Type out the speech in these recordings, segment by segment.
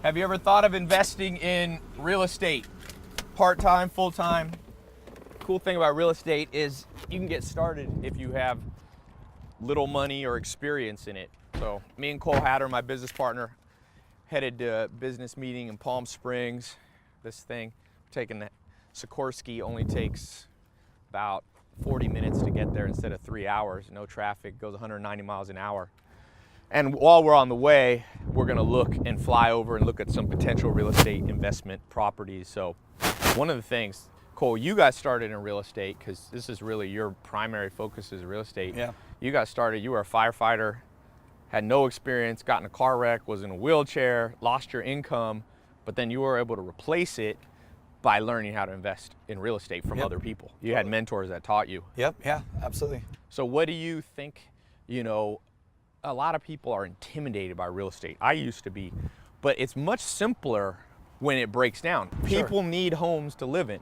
Have you ever thought of investing in real estate? Part-time, full-time? Cool thing about real estate is you can get started if you have little money or experience in it. So me and Cole Hatter, my business partner, headed to a business meeting in Palm Springs. This thing, taking the Sikorsky, only takes about 40 minutes to get there instead of 3 hours. No traffic, goes 190 miles an hour. And while we're on the way, we're gonna look and fly over and look at some potential real estate investment properties. So one of the things, Cole, you got started in real estate because this is really your primary focus is real estate. Yeah. You got started, you were a firefighter, had no experience, got in a car wreck, was in a wheelchair, lost your income, but then you were able to replace it by learning how to invest in real estate from other people. You had mentors that taught you. Yep, yeah, absolutely. So what do you think, a lot of people are intimidated by real estate. I used to be, but it's much simpler when it breaks down. People need homes to live in.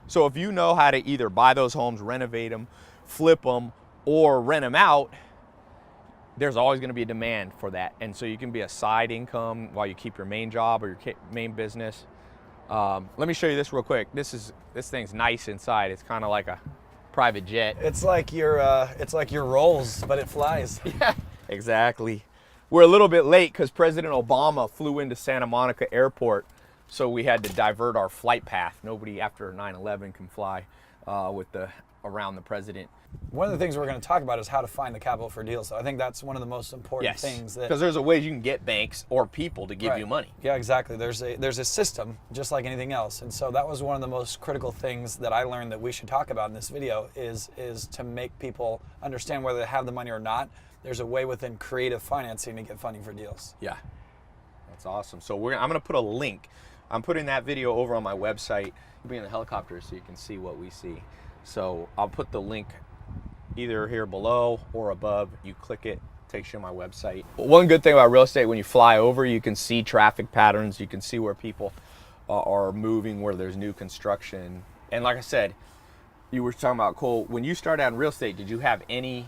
So if you know how to either buy those homes, renovate them, flip them, or rent them out, there's always going to be a demand for that. And so you can be a side income while you keep your main job or your main business. Let me show you this real quick. This thing's nice inside. It's kind of like a private jet. It's like your Rolls, but it flies. Yeah, exactly. We're a little bit late because President Obama flew into Santa Monica Airport, so we had to divert our flight path. Nobody after 9/11 can fly around the president. One of the things we're going to talk about is how to find the capital for deals. So I think that's one of the most important things. Because there's a way you can get banks or people to give you money. Yeah, exactly. There's a system, just like anything else. And so that was one of the most critical things that I learned that we should talk about in this video is to make people understand whether they have the money or not. There's a way within creative financing to get funding for deals. Yeah, that's awesome. So I'm going to put a link. I'm putting that video over on my website. You'll be in the helicopter so you can see what we see. So I'll put the link either here below or above. You click it, takes you to my website. One good thing about real estate, when you fly over, you can see traffic patterns. You can see where people are moving, where there's new construction. And like I said, you were talking about, Cole, when you started out in real estate, did you have any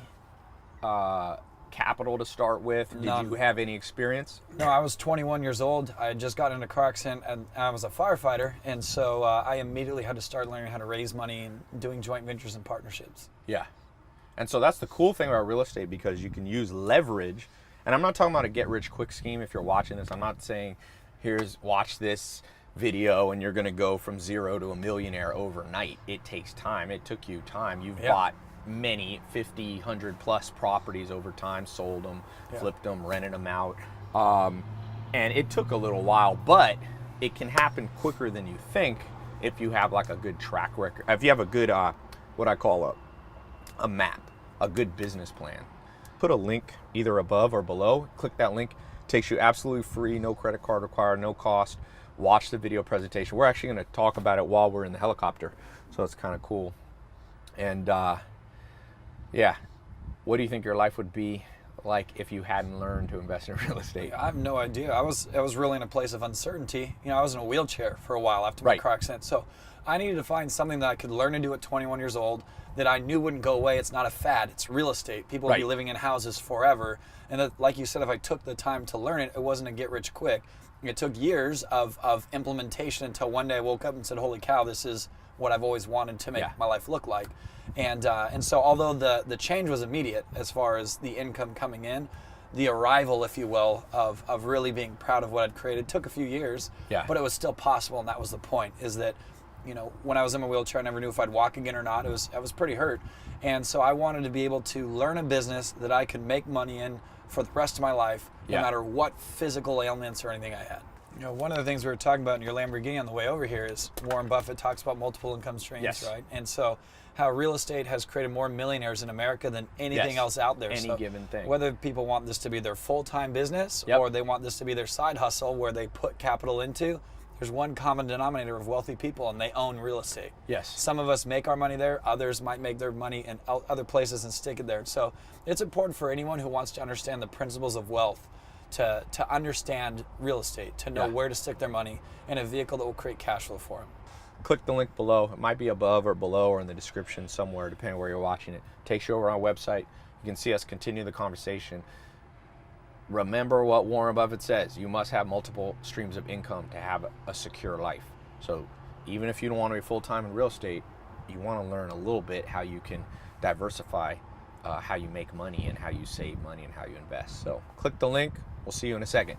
capital to start with? Did you have any experience? No, I was 21 years old. I had just got in a car accident and I was a firefighter. And so I immediately had to start learning how to raise money and doing joint ventures and partnerships. Yeah. And so that's the cool thing about real estate, because you can use leverage. And I'm not talking about a get rich quick scheme. If you're watching this, I'm not saying watch this video and you're going to go from zero to a millionaire overnight. It takes time. It took you time. You've bought many 50, 100 plus properties over time, sold them, flipped them, rented them out. And it took a little while, but it can happen quicker than you think if you have like a good track record. If you have a good, what I call a map, a good business plan. Put a link either above or below. Click that link. Takes you absolutely free, no credit card required, no cost. Watch the video presentation. We're actually going to talk about it while we're in the helicopter, so it's kind of cool. And yeah, what do you think your life would be like if you hadn't learned to invest in real estate? I have no idea. I was really in a place of uncertainty. I was in a wheelchair for a while after my car accident, so I needed to find something that I could learn to do at 21 years old that I knew wouldn't go away. It's not a fad. It's real estate. People will be living in houses forever. And that, like you said, if I took the time to learn it, it wasn't a get rich quick. It took years of implementation until one day I woke up and said, holy cow, this is what I've always wanted to make my life look like. And so although the change was immediate as far as the income coming in, the arrival, if you will, of really being proud of what I'd created took a few years, but it was still possible. And that was the point, is that when I was in my wheelchair, I never knew if I'd walk again or not. I was pretty hurt. And so I wanted to be able to learn a business that I could make money in for the rest of my life, no matter what physical ailments or anything I had. One of the things we were talking about in your Lamborghini on the way over here is Warren Buffett talks about multiple income streams, right? And so how real estate has created more millionaires in America than anything else out there. Any given thing. Whether people want this to be their full-time business or they want this to be their side hustle where they put capital into, there's one common denominator of wealthy people, and they own real estate. Some of us make our money there. Others might make their money in other places and stick it there. So it's important for anyone who wants to understand the principles of wealth to understand real estate, to know where to stick their money in a vehicle that will create cash flow for them. Click the link below. It might be above or below or in the description somewhere, depending on where you're watching it. Takes you over on our website. You can see us continue the conversation. remember what Warren Buffett says. You must have multiple streams of income to have a secure life. So even if you don't want to be full-time in real estate, you want to learn a little bit how you can diversify how you make money and how you save money and how you invest. So click the link. We'll see you in a second.